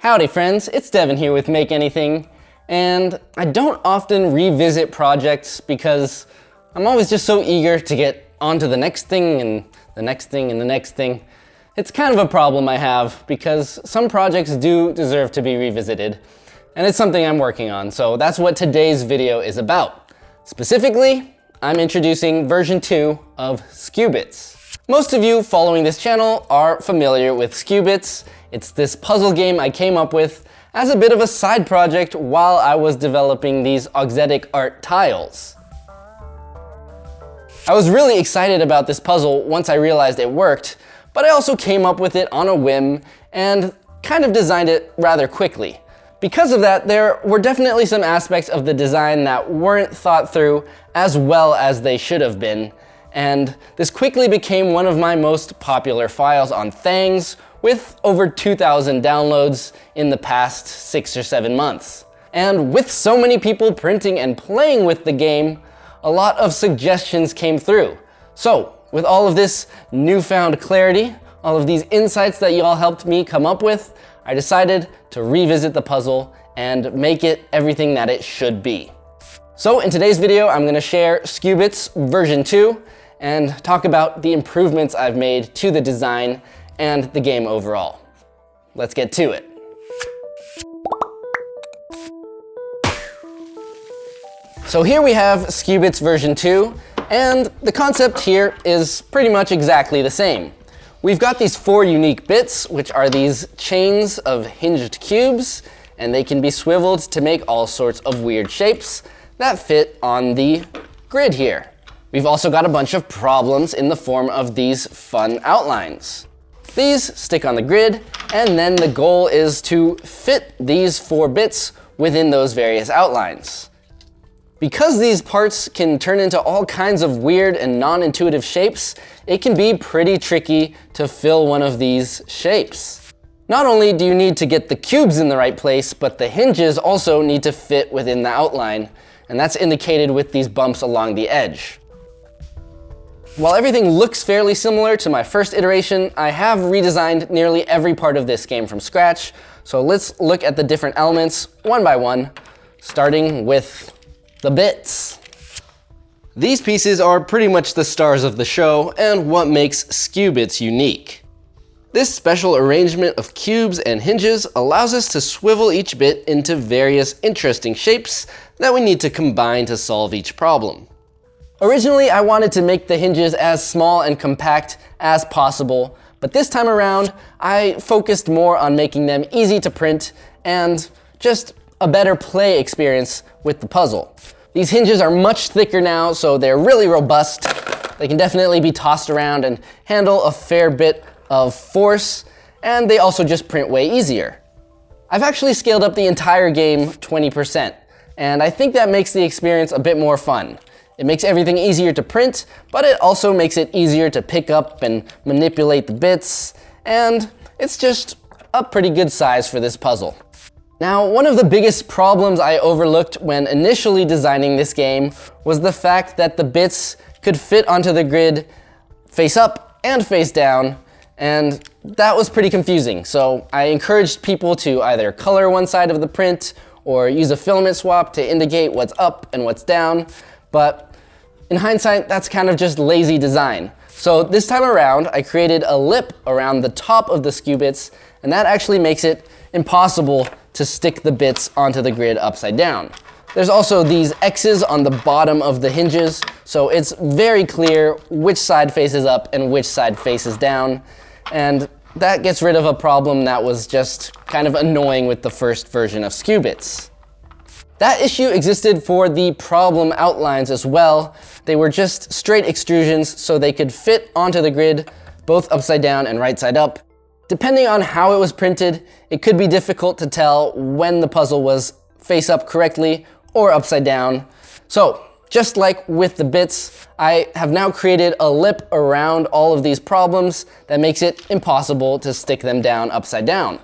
Howdy friends, it's Devin here with Make Anything, and I don't often revisit projects because I'm always just so eager to get onto the next thing and the next thing and the next thing. It's kind of a problem I have because some projects do deserve to be revisited, and it's something I'm working on, so that's what today's video is about. Specifically, I'm introducing version 2 of Skubitz. Most of you following this channel are familiar with Skubitz. It's this puzzle game I came up with as a bit of a side project while I was developing these auxetic art tiles. I was really excited about this puzzle once I realized it worked, but I also came up with it on a whim and kind of designed it rather quickly. Because of that, there were definitely some aspects of the design that weren't thought through as well as they should have been, and this quickly became one of my most popular files on Thangs, with over 2,000 downloads in the past 6 or 7 months. And with so many people printing and playing with the game, a lot of suggestions came through. So, with all of this newfound clarity, all of these insights that y'all helped me come up with, I decided to revisit the puzzle and make it everything that it should be. So in today's video, I'm gonna share Skubitz version 2 and talk about the improvements I've made to the design and the game overall. Let's get to it. So here we have Skubitz version 2, and the concept here is pretty much exactly the same. We've got these 4 unique bits, which are these chains of hinged cubes, and they can be swiveled to make all sorts of weird shapes that fit on the grid here. We've also got a bunch of problems in the form of these fun outlines. These stick on the grid, and then the goal is to fit these 4 bits within those various outlines. Because these parts can turn into all kinds of weird and non-intuitive shapes, it can be pretty tricky to fill one of these shapes. Not only do you need to get the cubes in the right place, but the hinges also need to fit within the outline, and that's indicated with these bumps along the edge. While everything looks fairly similar to my first iteration, I have redesigned nearly every part of this game from scratch, so let's look at the different elements one by one, starting with the bits. These pieces are pretty much the stars of the show and what makes Skubitz unique. This special arrangement of cubes and hinges allows us to swivel each bit into various interesting shapes that we need to combine to solve each problem. Originally, I wanted to make the hinges as small and compact as possible, but this time around, I focused more on making them easy to print and just a better play experience with the puzzle. These hinges are much thicker now, so they're really robust. They can definitely be tossed around and handle a fair bit of force, and they also just print way easier. I've actually scaled up the entire game 20%, and I think that makes the experience a bit more fun. It makes everything easier to print, but it also makes it easier to pick up and manipulate the bits, and it's just a pretty good size for this puzzle. Now, one of the biggest problems I overlooked when initially designing this game was the fact that the bits could fit onto the grid face up and face down, and that was pretty confusing. So I encouraged people to either color one side of the print or use a filament swap to indicate what's up and what's down, but in hindsight, that's kind of just lazy design. So this time around, I created a lip around the top of the Skubitz, and that actually makes it impossible to stick the bits onto the grid upside down. There's also these X's on the bottom of the hinges, so it's very clear which side faces up and which side faces down, and that gets rid of a problem that was just kind of annoying with the first version of Skubitz. That issue existed for the problem outlines as well. They were just straight extrusions, so they could fit onto the grid, both upside down and right side up. Depending on how it was printed, it could be difficult to tell when the puzzle was face up correctly or upside down. So, just like with the bits, I have now created a lip around all of these problems that makes it impossible to stick them down upside down.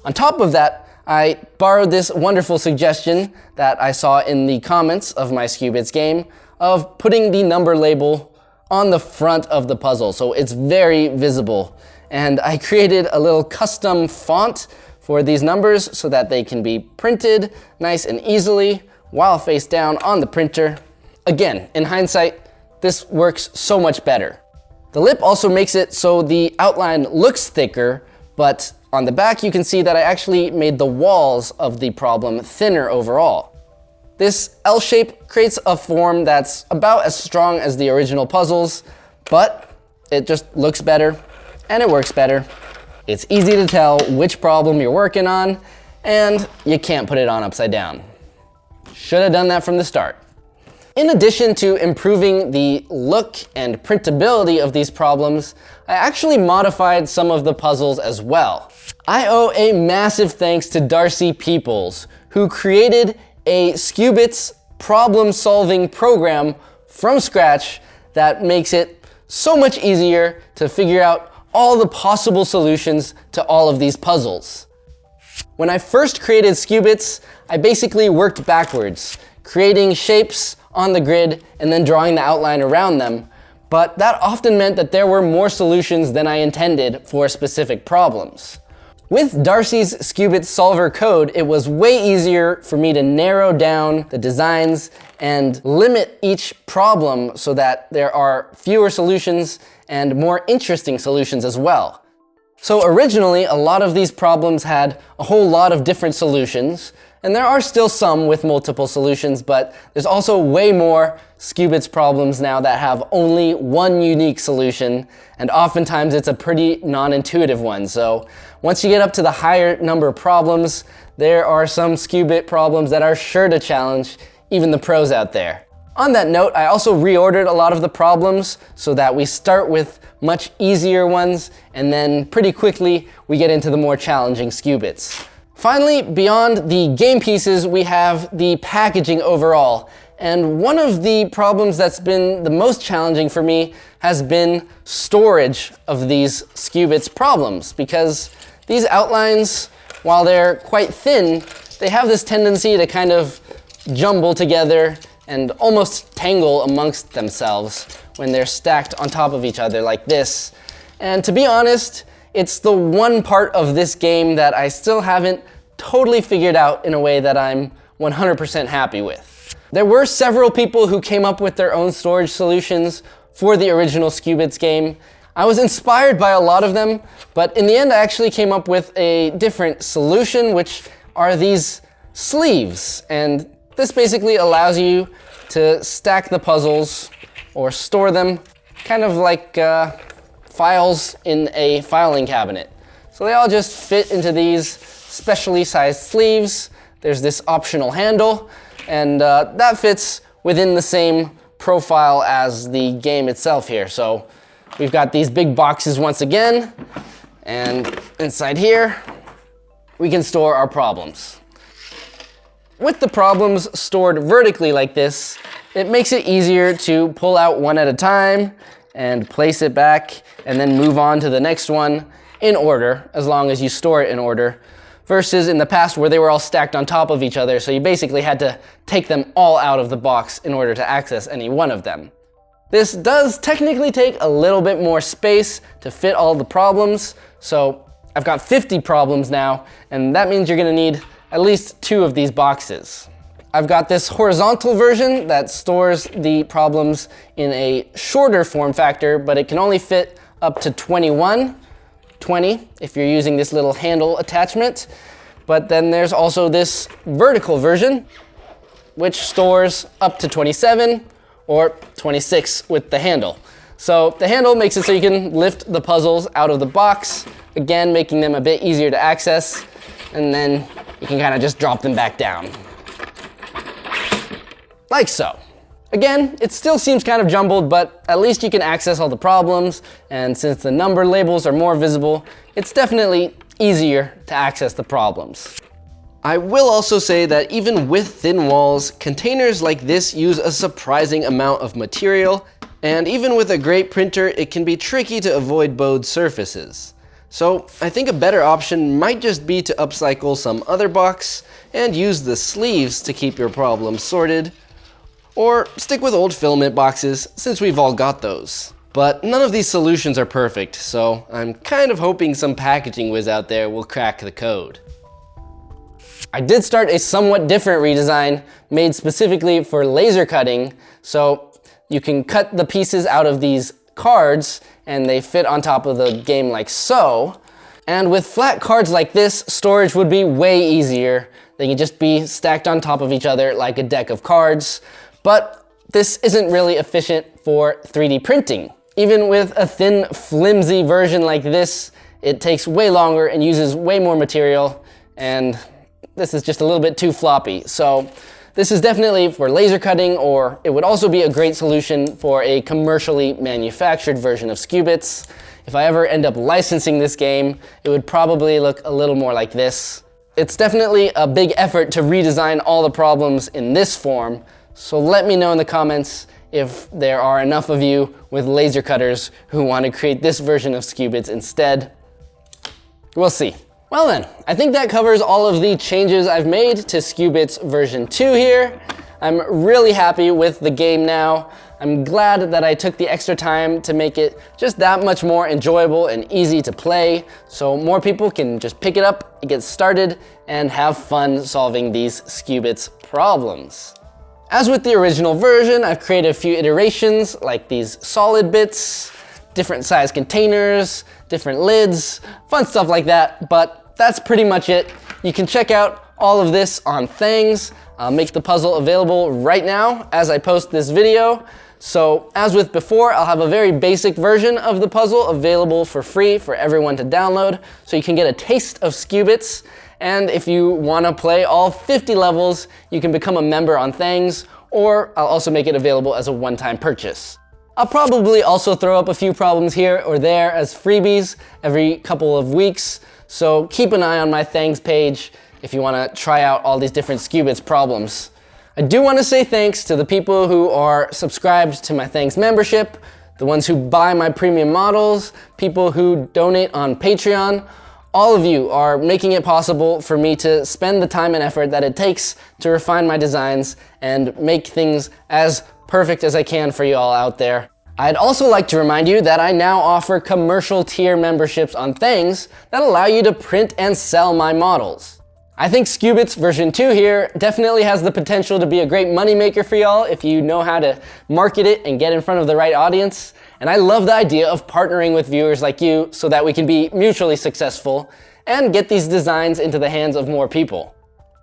On top of that, I borrowed this wonderful suggestion that I saw in the comments of my Skubitz game of putting the number label on the front of the puzzle, so it's very visible. And I created a little custom font for these numbers so that they can be printed nice and easily while face down on the printer. Again, in hindsight, this works so much better. The lip also makes it so the outline looks thicker, but on the back you can see that I actually made the walls of the problem thinner overall. This L shape creates a form that's about as strong as the original puzzles, but it just looks better and it works better. It's easy to tell which problem you're working on, and you can't put it on upside down. Should have done that from the start. In addition to improving the look and printability of these problems, I actually modified some of the puzzles as well. I owe a massive thanks to Darcy Peoples, who created a Skubitz problem-solving program from scratch that makes it so much easier to figure out all the possible solutions to all of these puzzles. When I first created Skubitz, I basically worked backwards, creating shapes on the grid and then drawing the outline around them, but that often meant that there were more solutions than I intended for specific problems. With Darcy's Skubitz solver code, it was way easier for me to narrow down the designs and limit each problem so that there are fewer solutions and more interesting solutions as well. So originally, a lot of these problems had a whole lot of different solutions, and there are still some with multiple solutions, but there's also way more Skubitz problems now that have only one unique solution, and oftentimes it's a pretty non-intuitive one. So once you get up to the higher number of problems, there are some Skubit problems that are sure to challenge even the pros out there. On that note, I also reordered a lot of the problems so that we start with much easier ones, and then pretty quickly we get into the more challenging Skubits. Finally, beyond the game pieces, we have the packaging overall. And one of the problems that's been the most challenging for me has been storage of these Skubitz problems, because these outlines, while they're quite thin, they have this tendency to kind of jumble together and almost tangle amongst themselves when they're stacked on top of each other like this. And to be honest, it's the one part of this game that I still haven't totally figured out in a way that I'm 100% happy with. There were several people who came up with their own storage solutions for the original Skubitz game. I was inspired by a lot of them, but in the end I actually came up with a different solution, which are these sleeves. And this basically allows you to stack the puzzles or store them kind of like files in a filing cabinet. So they all just fit into these specially sized sleeves. There's this optional handle, and that fits within the same profile as the game itself here. So we've got these big boxes once again, and inside here we can store our problems. With the problems stored vertically like this, it makes it easier to pull out one at a time and place it back and then move on to the next one in order, as long as you store it in order, versus in the past where they were all stacked on top of each other, so you basically had to take them all out of the box in order to access any one of them. This does technically take a little bit more space to fit all the problems, so I've got 50 problems now, and that means you're gonna need at least 2 of these boxes. I've got this horizontal version that stores the problems in a shorter form factor, but it can only fit up to 20 if you're using this little handle attachment. But then there's also this vertical version, which stores up to 27 or 26 with the handle. So the handle makes it so you can lift the puzzles out of the box, again making them a bit easier to access, and then you can kind of just drop them back down. Like so. Again, it still seems kind of jumbled, but at least you can access all the problems, and since the number labels are more visible, it's definitely easier to access the problems. I will also say that even with thin walls, containers like this use a surprising amount of material, and even with a great printer, it can be tricky to avoid bowed surfaces. So I think a better option might just be to upcycle some other box and use the sleeves to keep your problems sorted. or stick with old filament boxes since we've all got those. But none of these solutions are perfect, so I'm kind of hoping some packaging whiz out there will crack the code. I did start a somewhat different redesign made specifically for laser cutting, so you can cut the pieces out of these cards and they fit on top of the game like so. And with flat cards like this, storage would be way easier. They can just be stacked on top of each other like a deck of cards, but this isn't really efficient for 3D printing. Even with a thin, flimsy version like this, it takes way longer and uses way more material, and this is just a little bit too floppy. So this is definitely for laser cutting, or it would also be a great solution for a commercially manufactured version of Skubitz. If I ever end up licensing this game, it would probably look a little more like this. It's definitely a big effort to redesign all the problems in this form, so let me know in the comments if there are enough of you with laser cutters who want to create this version of Skubitz instead. We'll see. Well then, I think that covers all of the changes I've made to Skubitz version 2 here. I'm really happy with the game now. I'm glad that I took the extra time to make it just that much more enjoyable and easy to play, so more people can just pick it up, get started, and have fun solving these Skubitz problems. As with the original version, I've created a few iterations like these solid bits, different size containers, different lids, fun stuff like that, but that's pretty much it. You can check out all of this on Thangs. I'll make the puzzle available right now as I post this video. So as with before, I'll have a very basic version of the puzzle available for free for everyone to download, so you can get a taste of Skubitz. And if you want to play all 50 levels, you can become a member on Thangs, or I'll also make it available as a one-time purchase. I'll probably also throw up a few problems here or there as freebies every couple of weeks, so keep an eye on my Thangs page if you want to try out all these different Skubitz problems. I do want to say thanks to the people who are subscribed to my Thangs membership, the ones who buy my premium models, people who donate on Patreon. All of you are making it possible for me to spend the time and effort that it takes to refine my designs and make things as perfect as I can for you all out there. I'd also like to remind you that I now offer commercial tier memberships on Thangs that allow you to print and sell my models. I think Skubitz version 2 here definitely has the potential to be a great moneymaker for y'all if you know how to market it and get in front of the right audience. And I love the idea of partnering with viewers like you so that we can be mutually successful and get these designs into the hands of more people.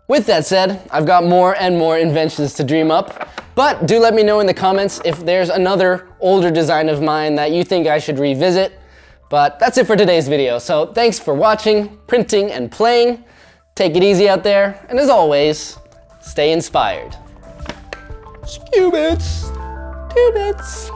With that said, I've got more and more inventions to dream up, but do let me know in the comments if there's another older design of mine that you think I should revisit. But that's it for today's video, so thanks for watching, printing, and playing. Take it easy out there, and as always, stay inspired. Skubitz! 2 bits!